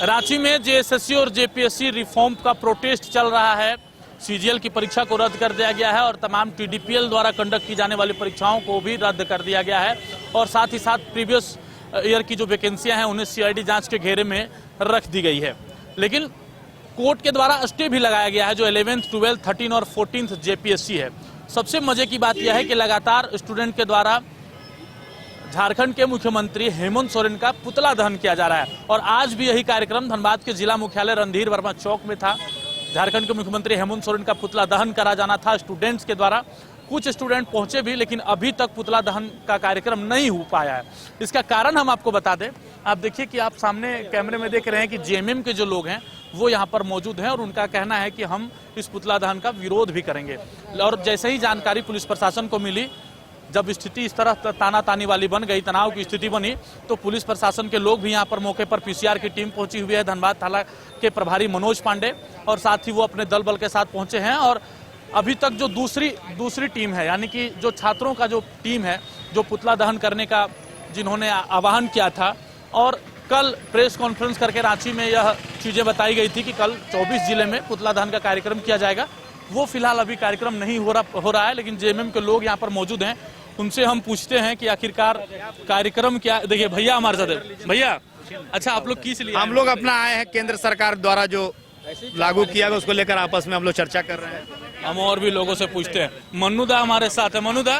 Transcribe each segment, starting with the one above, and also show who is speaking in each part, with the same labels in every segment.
Speaker 1: रांची में जेएसएससी और JPSC reform का प्रोटेस्ट चल रहा है। सीजीएल की परीक्षा को रद्द कर दिया गया है और तमाम टीडीपीएल द्वारा कंडक्ट की जाने वाली परीक्षाओं को भी रद्द कर दिया गया है और साथ ही साथ प्रीवियस ईयर की जो वैकेंसियां हैं उन्हें सीआईडी जांच के घेरे में रख दी गई है। लेकिन कोर्ट के द्वारा स्टे भी लगाया गया है जो 11th, 12th, 13 और 14th जेपीएससी है। सबसे मजे की बात यह है कि लगातार स्टूडेंट के द्वारा झारखंड के मुख्यमंत्री हेमंत सोरेन का पुतला दहन किया जा रहा है और आज भी यही कार्यक्रम धनबाद के जिला मुख्यालय रणधीर वर्मा चौक में था। झारखंड के मुख्यमंत्री हेमंत सोरेन का पुतला दहन करा जाना था स्टूडेंट्स के द्वारा। कुछ स्टूडेंट पहुंचे भी लेकिन अभी तक पुतला दहन का कार्यक्रम नहीं हो पाया है। इसका कारण हम आपको बता दें, आप देखिए कि आप सामने कैमरे में देख रहे हैं कि जेएमएम के जो लोग हैं वो यहाँ पर मौजूद हैं और उनका कहना है कि हम इस पुतला दहन का विरोध भी करेंगे। और जैसे ही जानकारी पुलिस प्रशासन को मिली, जब स्थिति इस तरह ताना तानी वाली बन गई, तनाव की स्थिति बनी, तो पुलिस प्रशासन के लोग भी यहाँ पर मौके पर पीसीआर की टीम पहुंची हुई है। धनबाद थाना के प्रभारी मनोज पांडे और साथ ही वो अपने दल बल के साथ पहुंचे हैं और अभी तक जो दूसरी टीम है, यानी कि जो छात्रों का जो टीम है जो पुतला दहन करने का जिन्होंने आह्वान किया था और कल प्रेस कॉन्फ्रेंस करके रांची में यह चीजें बताई गई थी कि कल 24 जिले में पुतला दहन का कार्यक्रम किया जाएगा, वो फिलहाल अभी कार्यक्रम नहीं हो रहा है। लेकिन जेएमएम के लोग यहाँ पर मौजूद हैं, उनसे हम पूछते हैं कि आखिरकार कार्यक्रम क्या। देखिए भैया हमारे साथ है। भैया अच्छा, आप लोग किस लिए?
Speaker 2: हम लोग अपना आए हैं, केंद्र सरकार द्वारा जो लागू किया गया उसको लेकर आपस में हम लोग चर्चा कर रहे हैं।
Speaker 1: हम और भी लोगों से पूछते हैं। मनुदा हमारे साथ है। मनुदा,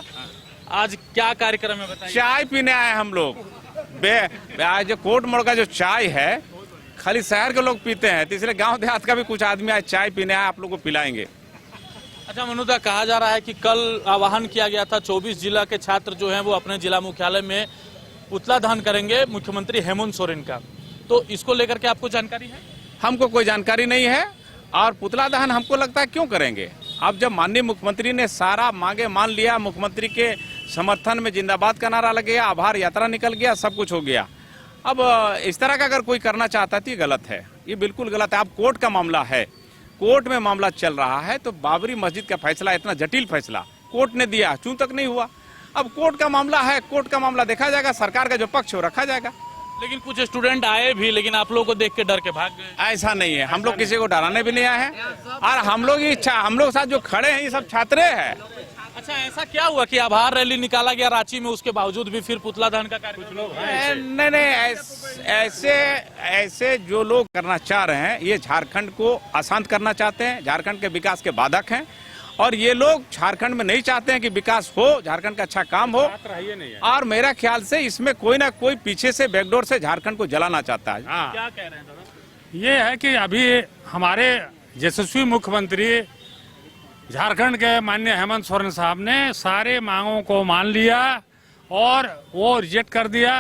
Speaker 1: आज क्या कार्यक्रम है बताइए।
Speaker 3: चाय पीने आए हम लोग। आज जो कोर्ट मोड़ का जो चाय है खाली शहर के लोग पीते हैं, तो इसलिए गांव देहात का भी कुछ आदमी आज चाय पीने आए, आप लोग को पिलाएंगे।
Speaker 1: अच्छा मनुदा, कहा जा रहा है कि कल आह्वान किया गया था 24 जिला के छात्र जो हैं वो अपने जिला मुख्यालय में पुतला दहन करेंगे मुख्यमंत्री हेमंत सोरेन का, तो इसको लेकर के आपको जानकारी है?
Speaker 3: हमको कोई जानकारी नहीं है और पुतला दहन हमको लगता है क्यों करेंगे। अब जब माननीय मुख्यमंत्री ने सारा मांगे मान लिया, मुख्यमंत्री के समर्थन में जिंदाबाद का नारा लग गया, आभार यात्रा निकल गया, सब कुछ हो गया। अब इस तरह का अगर कोई करना चाहता है तो ये गलत है, ये बिल्कुल गलत है। अब कोर्ट का मामला है, कोर्ट में मामला चल रहा है, तो बाबरी मस्जिद का फैसला, इतना जटिल फैसला कोर्ट ने दिया, चूं तक नहीं हुआ। अब कोर्ट का मामला है, कोर्ट का मामला देखा जाएगा, सरकार का जो पक्ष हो रखा जाएगा।
Speaker 1: लेकिन कुछ स्टूडेंट आए भी, लेकिन आप लोगों को देख के डर के भाग गए।
Speaker 3: ऐसा नहीं है, हम लोग किसी को डराने भी नहीं आए हैं और हम लोग साथ जो खड़े हैं ये सब छात्र हैं।
Speaker 1: अच्छा, ऐसा क्या हुआ कि आभार रैली निकाला गया रांची में, उसके बावजूद भी फिर पुतला दहन का कार्यक्रम?
Speaker 3: नहीं, ऐसे जो लोग करना चाह रहे हैं ये झारखंड को अशांत करना चाहते हैं, झारखंड के विकास के बाधक हैं और ये लोग झारखंड में नहीं चाहते हैं कि विकास हो, झारखंड का अच्छा काम हो। और मेरा ख्याल से इसमें कोई ना कोई पीछे से बैकडोर से झारखंड को जलाना चाहता है।
Speaker 1: क्या कह रहे हैं दादा?
Speaker 4: ये है कि अभी हमारे यशस्वी मुख्यमंत्री झारखंड के माननीय हेमंत सोरेन साहब ने सारे मांगों को मान लिया और वो रिजेक्ट कर दिया,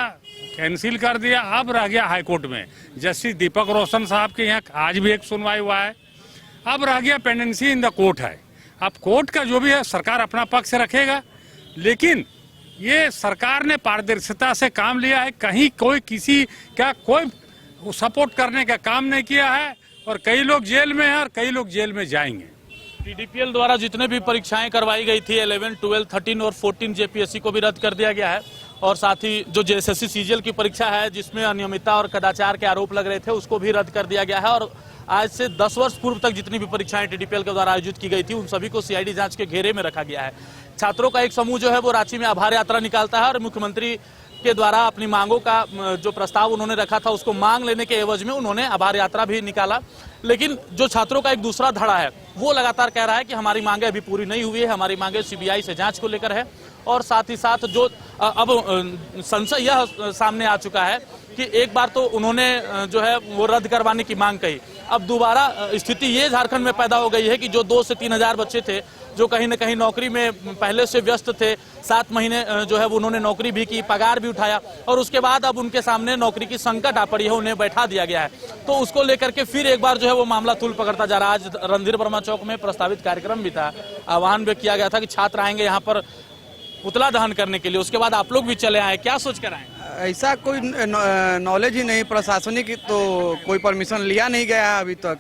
Speaker 4: कैंसिल कर दिया। अब रह गया हाईकोर्ट में, जस्टिस दीपक रोशन साहब के यहाँ आज भी एक सुनवाई हुआ है। अब रह गया पेंडेंसी इन द कोर्ट है। अब कोर्ट का जो भी है सरकार अपना पक्ष रखेगा, लेकिन ये सरकार ने पारदर्शिता से काम लिया है, कहीं कोई किसी का कोई सपोर्ट करने का काम नहीं किया है और कई लोग जेल में हैं और कई लोग जेल में जाएंगे।
Speaker 1: टीडीपीएल द्वारा जितने भी परीक्षाएं करवाई गई थी 11, 12, 13 और 14 जेपीएससी को भी रद्द कर दिया गया है और साथ ही जो जेएसएससी सीजीएल की परीक्षा है जिसमें अनियमितता और कदाचार के आरोप लग रहे थे उसको भी रद्द कर दिया गया है और आज से 10 वर्ष पूर्व तक जितनी भी परीक्षाएं टीडीपीएल के द्वारा आयोजित की गई थी उन सभी को सीआईडी जांच के घेरे में रखा गया है। छात्रों का एक समूह जो है वो रांची में आभार यात्रा निकालता है और मुख्यमंत्री के द्वारा अपनी मांगों का जो प्रस्ताव उन्होंने रखा था उसको मांग लेने के एवज में उन्होंने आभार यात्रा भी निकाला। लेकिन जो छात्रों का एक दूसरा धड़ा है वो लगातार कह रहा है कि हमारी मांगे अभी पूरी नहीं हुई है, हमारी मांगे सीबीआई से जांच को लेकर है और साथ ही साथ जो अब संशय यह सामने आ चुका है कि एक बार तो उन्होंने जो है वो रद्द करवाने की मांग कही, अब दोबारा स्थिति ये झारखंड में पैदा हो गई है कि जो 2 से 3 हजार बच्चे थे जो कहीं न कहीं नौकरी में पहले से व्यस्त थे, 7 महीने जो है वो उन्होंने नौकरी भी की, पगार भी उठाया और उसके बाद अब उनके सामने नौकरी की संकट आ पड़ी है, उन्हें बैठा दिया गया है। तो उसको लेकर के फिर एक बार जो है वो मामला तूल पकड़ता जा रहा है। आज रणधीर वर्मा चौक में प्रस्तावित कार्यक्रम भी था, आह्वान भी किया गया था कि छात्र आएंगे यहाँ पर पुतला दहन करने के लिए, उसके बाद आप लोग भी चले आए, क्या सोच कर आए?
Speaker 5: ऐसा कोई नॉलेज ही नहीं, प्रशासनिक तो कोई परमिशन लिया नहीं गया अभी तक।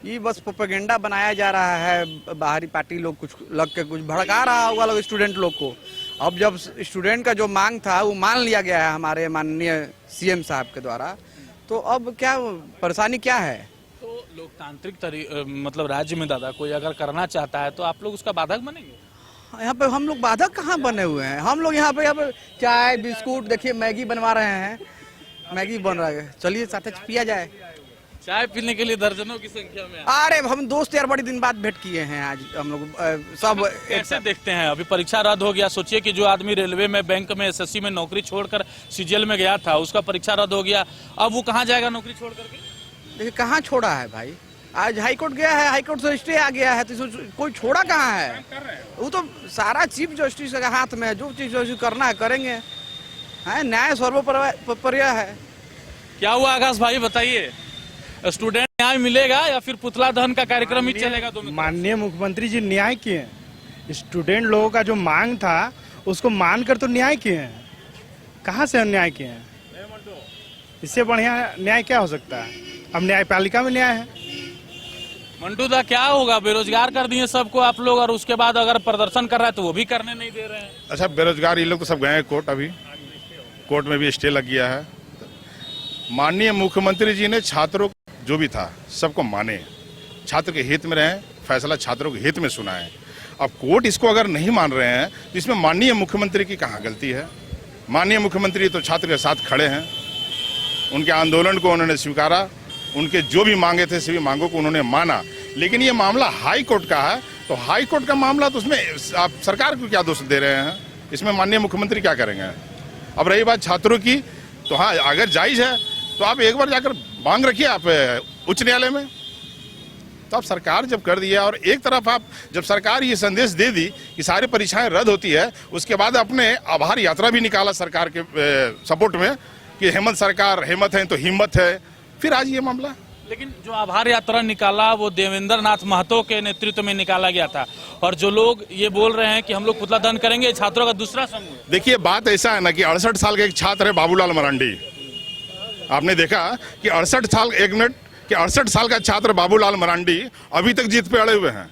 Speaker 5: ये बस प्रोपेगेंडा बनाया जा रहा है, बाहरी पार्टी लोग कुछ लग के कुछ भड़का रहा होगा लोग स्टूडेंट लोग को। अब जब स्टूडेंट का जो मांग था वो मान लिया गया है हमारे माननीय सीएम साहब के द्वारा, तो अब क्या परेशानी क्या है?
Speaker 1: तो लोकतांत्रिक मतलब राज्य में दादा कोई अगर करना चाहता है तो आप लोग उसका बाधक बनेंगे?
Speaker 5: यहाँ पे हम लोग बाधक कहाँ बने हुए हैं? हम लोग यहाँ पे चाय बिस्कुट देखिए मैगी बनवा रहे हैं, मैगी बन रहा है, चलिए साथ पिया जाए।
Speaker 1: चाय पीने के लिए दर्जनों की संख्या में
Speaker 5: अरे हम दोस्त यार बड़ी दिन बाद भेंट किए हैं आज हम लोग सब
Speaker 1: कैसे देखते हैं? अभी परीक्षा रद्द हो गया, सोचिए कि जो आदमी रेलवे में, बैंक में, एसएससी में नौकरी छोड़कर सीजीएल में गया था, उसका परीक्षा रद्द हो गया, अब वो कहाँ जाएगा नौकरी छोड़ करके?
Speaker 5: देखिए कहाँ छोड़ा है भाई, आज हाईकोर्ट गया है, हाईकोर्ट से स्टे आ गया है, तो कोई छोड़ा कहाँ है? वो तो सारा चीफ जस्टिस के हाथ में है, जो चीफ जस्टिस करना है करेंगे, है न्याय सर्वोपरि है।
Speaker 1: क्या हुआ आकाश भाई बताइए, स्टूडेंट न्याय मिलेगा या फिर पुतला दहन का कार्यक्रम ही चलेगा?
Speaker 6: माननीय मुख्यमंत्री जी न्याय किए हैं, स्टूडेंट लोगों का जो मांग था उसको मानकर तो न्याय किए हैं, कहाँ से अन्याय किए हैं? इससे बढ़िया न्याय क्या हो सकता है? अब न्यायपालिका में न्याय है।
Speaker 1: मंटू दा क्या होगा, बेरोजगार कर दिए सबको आप लोग, और उसके बाद अगर प्रदर्शन कर रहा है तो वो भी करने नहीं दे रहे हैं।
Speaker 7: अच्छा बेरोजगार ये लोग तो सब गए हैं कोर्ट, अभी कोर्ट में भी स्टे लग गया है। माननीय मुख्यमंत्री जी ने छात्रों जो भी था सबको माने, छात्र के हित में रहे, फैसला छात्रों के हित में सुना है। अब कोर्ट इसको अगर नहीं मान रहे हैं तो इसमें माननीय मुख्यमंत्री की कहाँ गलती है? माननीय मुख्यमंत्री तो छात्र के साथ खड़े हैं, उनके आंदोलन को उन्होंने स्वीकारा, उनके जो भी मांगे थे सभी मांगों को उन्होंने माना। लेकिन ये मामला हाई कोर्ट का है, तो हाई कोर्ट का मामला तो उसमें आप सरकार को क्या दोष दे रहे हैं? इसमें माननीय मुख्यमंत्री क्या करेंगे? अब रही बात छात्रों की, तो हाँ अगर जायज है तो आप एक बार जाकर मांग रखिए आप उच्च न्यायालय में। तो आप सरकार जब कर दिया, और एक तरफ आप जब सरकार ये संदेश दे दी कि सारी परीक्षाएं रद्द होती है, उसके बाद अपने आभार यात्रा भी निकाला सरकार के सपोर्ट में कि हेमंत सरकार हेमंत है तो हिम्मत है, फिर आज ये मामला।
Speaker 1: लेकिन जो आभार यात्रा निकाला वो देवेंद्र नाथ महतो के नेतृत्व में निकाला गया था, और जो लोग ये बोल रहे हैं कि हम लोग पुतला दहन करेंगे, छात्रों का दूसरा समूह।
Speaker 7: देखिए बात ऐसा है ना कि 68 साल का एक छात्र है बाबूलाल मरांडी, आपने देखा कि 68 साल का छात्र बाबूलाल मरांडी अभी तक जीत पे अड़े हुए हैं।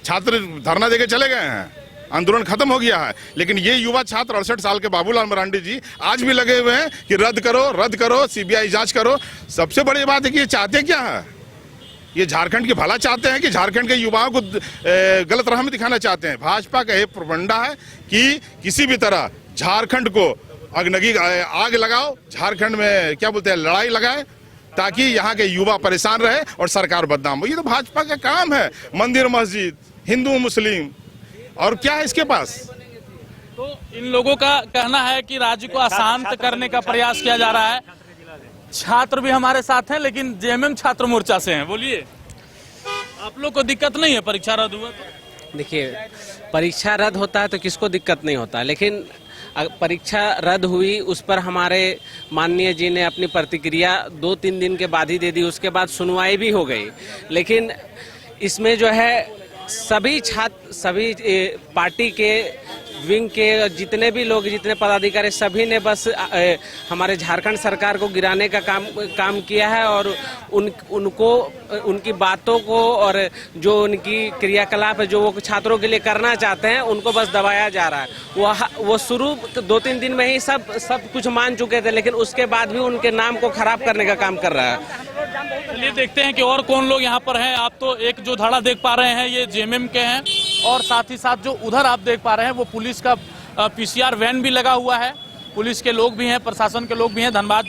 Speaker 7: छात्र धरना देके चले गए हैं, आंदोलन खत्म हो गया है, लेकिन ये युवा छात्र 68 साल के बाबूलाल मरांडी जी आज भी लगे हुए हैं कि रद्द करो, सीबीआई जांच करो। सबसे बड़ी बात है कि ये चाहते क्या है? ये झारखंड की भला चाहते हैं कि झारखंड के युवाओं को गलत राह में दिखाना चाहते हैं? भाजपा का ये प्रोपेगेंडा है कि किसी भी तरह झारखंड को आग लगाओ, झारखंड में क्या बोलते हैं लड़ाई लगाए, ताकि यहाँ के युवा परेशान रहे और सरकार बदनाम हो। ये तो भाजपा का काम है, मंदिर मस्जिद, हिंदू मुस्लिम, और क्या है इसके पास?
Speaker 1: तो इन लोगों का कहना है कि राज्य को अशांत करने का प्रयास किया जा रहा है। छात्र भी हमारे साथ हैं, लेकिन जेएमएम छात्र मोर्चा से हैं। बोलिए, आप लोग को दिक्कत नहीं है परीक्षा रद्द हुआ तो?
Speaker 8: देखिए परीक्षा रद्द होता है तो किसको दिक्कत नहीं होता, लेकिन परीक्षा रद्द हुई उस पर हमारे माननीय जी ने अपनी प्रतिक्रिया 2-3 दिन के बाद ही दे दी, उसके बाद सुनवाई भी हो गई। लेकिन इसमें जो है सभी छात्र, सभी पार्टी के विंग के जितने भी लोग, जितने पदाधिकारी, सभी ने बस हमारे झारखंड सरकार को गिराने का काम किया है, और उनको उनकी बातों को और जो उनकी क्रियाकलाप है जो वो छात्रों के लिए करना चाहते हैं उनको बस दबाया जा रहा है। वो शुरू 2-3 दिन में ही सब कुछ मान चुके थे, लेकिन उसके बाद भी उनके नाम को खराब करने का काम कर रहा है।
Speaker 1: चलिए देखते हैं कि और कौन लोग यहाँ पर हैं। आप तो एक जो धड़ा देख पा रहे हैं ये जेएमएम के हैं, और साथ ही साथ जो उधर आप देख पा रहे हैं वो पुलिस का पीसीआर वैन भी लगा हुआ है। पुलिस के लोग भी हैं, प्रशासन के लोग भी हैं, धनबाद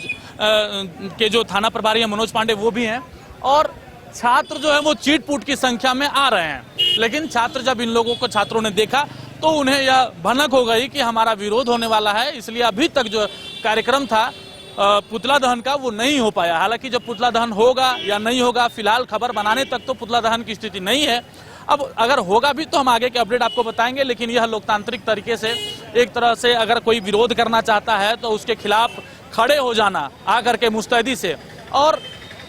Speaker 1: के जो थाना प्रभारी हैं मनोज पांडे वो भी हैं, और छात्र जो है वो चीट-पूट की संख्या में आ रहे हैं। लेकिन छात्र जब इन लोगों को छात्रों ने देखा तो उन्हें यह भनक हो गई कि हमारा विरोध होने वाला है, इसलिए अभी तक जो कार्यक्रम था पुतला दहन का वो नहीं हो पाया। हालांकि जब पुतला दहन होगा या नहीं होगा, फिलहाल खबर बनाने तक तो पुतला दहन की स्थिति नहीं है। अब अगर होगा भी तो हम आगे के अपडेट आपको बताएंगे, लेकिन यह लोकतांत्रिक तरीके से एक तरह से अगर कोई विरोध करना चाहता है तो उसके खिलाफ खड़े हो जाना आकर के मुस्तैदी से, और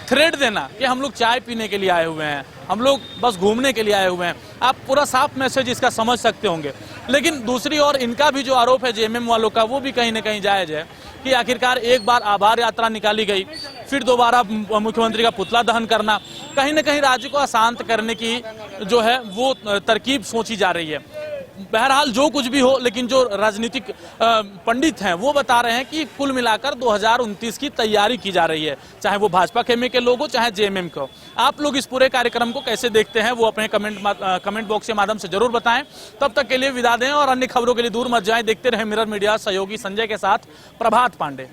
Speaker 1: थ्रेड देना कि हम लोग चाय पीने के लिए आए हुए हैं, हम लोग बस घूमने के लिए आए हुए हैं। आप पूरा साफ मैसेज इसका समझ सकते होंगे। लेकिन दूसरी ओर इनका भी जो आरोप है जेएमएम वालों का, वो भी कहीं ना कहीं जायज है कि आखिरकार एक बार आभार यात्रा निकाली गई, फिर दोबारा मुख्यमंत्री का पुतला दहन करना, कहीं ना कहीं राज्य को अशांत करने की जो है वो तरकीब सोची जा रही है। बहरहाल जो कुछ भी हो, लेकिन जो राजनीतिक पंडित हैं वो बता रहे हैं कि कुल मिलाकर 2029 की तैयारी की जा रही है, चाहे वो भाजपा खेमे के लोग हो चाहे जेएमएम को। आप लोग इस पूरे कार्यक्रम को कैसे देखते हैं वो अपने कमेंट बॉक्स के माध्यम से जरूर बताएं। तब तक के लिए विदा दें और अन्य खबरों के लिए दूर मत जाएं। देखते रहे मिरर मीडिया। सहयोगी संजय के साथ प्रभात पांडे।